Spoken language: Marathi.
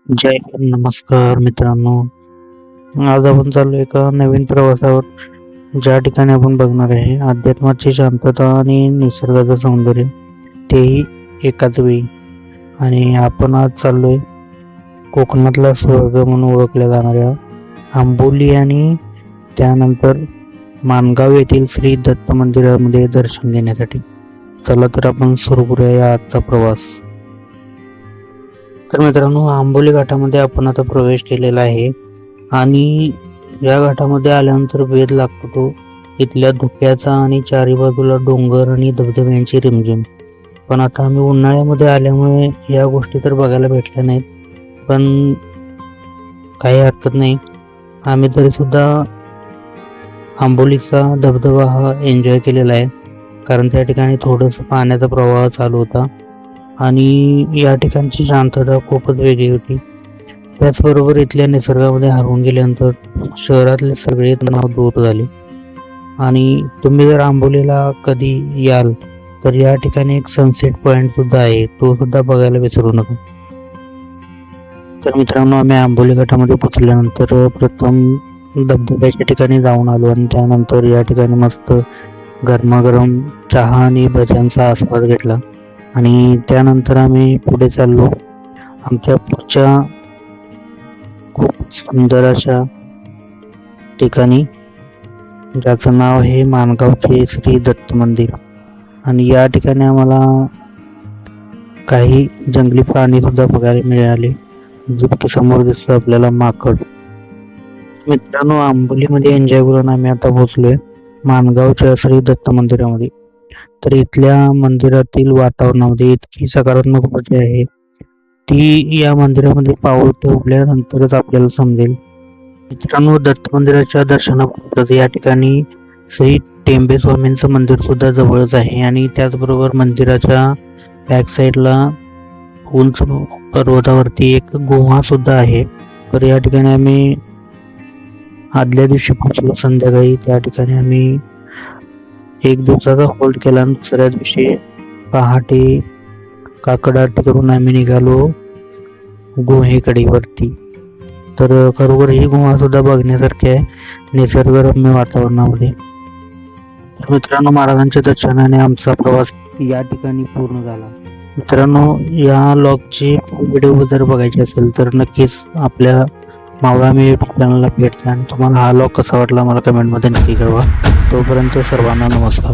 जय हिंद, नमस्कार मित्रांनो. आज आपण चाललो एका नवीन प्रवासावर, ज्या ठिकाणी आपण बघणार आहे अध्यात्माची शांतता आणि निसर्गाचं सौंदर्य, तेही एकाच वेळी. आणि आपण आज चाललोय कोकणातला स्वर्ग म्हणून ओळखल्या जाणाऱ्या आंबोली आणि त्यानंतर माणगाव येथील श्री दत्त मंदिरामध्ये दर्शन घेण्यासाठी. चला तर आपण सुरू करूया या आजचा प्रवास. तर मित्रांनो, आंबोली घाटामध्ये आपण आता प्रवेश केलेला आहे आणि या घाटामध्ये आल्यानंतर वेध लागतो तो इथल्या धुक्याचा आणि चारी बाजूला डोंगर आणि धबधब्यांची रिमझिम. पण आता आम्ही उन्हाळ्यामध्ये आल्यामुळे या गोष्टी तर बघायला भेटल्या नाहीत, पण काही हरकत नाही. आम्ही तरी सुद्धा आंबोलीचा धबधबा हा एन्जॉय केलेला आहे, कारण त्या ठिकाणी थोडंसं पाण्याचा प्रवाह चालू होता आणि या ठिकाणची शांतता खूपच वेगळी होती. त्याचबरोबर इथल्या निसर्गामध्ये हरवून गेल्यानंतर शहरातले सगळे तणाव दूर झाले. आणि तुम्ही जर आंबोलीला कधी याल तर या ठिकाणी एक सनसेट पॉइंट सुद्धा आहे, तो सुद्धा बघायला विसरू नका. तर मित्रांनो, आम्ही आंबोली घाटामध्ये पोचल्यानंतर प्रथम धबधब्याच्या ठिकाणी जाऊन आलो आणि त्यानंतर या ठिकाणी मस्त गरमागरम चहा आणि भज्यांचा आस्वाद घेतला आणि त्यानंतर आम्ही पुढे चाललो आमच्या पुढच्या खूप सुंदर अशा ठिकाणी, ज्याचं नाव आहे माणगावचे श्री दत्त मंदिर. आणि या ठिकाणी आम्हाला काही जंगली प्राणी सुद्धा बघायला मिळाले, जो की समोर दिसतो आपल्याला माकड. मित्रांनो, आंबोलीमध्ये एन्जॉय करून आम्ही आता पोहोचलोय माणगावच्या श्री दत्त मंदिरामध्ये. तर इथल्या मंदिरातील वातावरणामध्ये इतकी सकारात्मक ऊर्जा आहे, ती या मंदिरामध्ये पाऊल ठेवल्यानंतरच आपल्याला समजेल. मित्रांनो, दत्त मंदिराच्या दर्शनाबरोबरच या ठिकाणी श्री टेंबे स्वामींचं मंदिर सुद्धा जवळच आहे आणि त्याचबरोबर मंदिराच्या बॅक साईडला उंच पर्वतावरती एक गुहा सुद्धा आहे. तर या ठिकाणी आम्ही आदल्या दिवशी पोहोचलो संध्याकाळी. त्या ठिकाणी आम्ही एक दिवसाचा होल्ड केला आणि दुसऱ्या दिवशी पहाटे काकड आरती करून आम्ही निघालो गुहेकडे वरती. तर खरोखर ही गुहा सुद्धा बघण्यासारखी आहे निसर्गरम्य वातावरणामध्ये. तर मित्रांनो, महाराजांच्या दर्शनाने आमचा प्रवास या ठिकाणी पूर्ण झाला. मित्रांनो, या लॉगची व्हिडिओ जर बघायची असेल तर नक्कीच आपल्या मावळा मी यूट्यूब चॅनलला भेट द्या आणि तुम्हाला हा लॉग कसा वाटला मला कमेंटमध्ये नक्की कळवा. तोपर्यंत सर्वांना नमस्कार.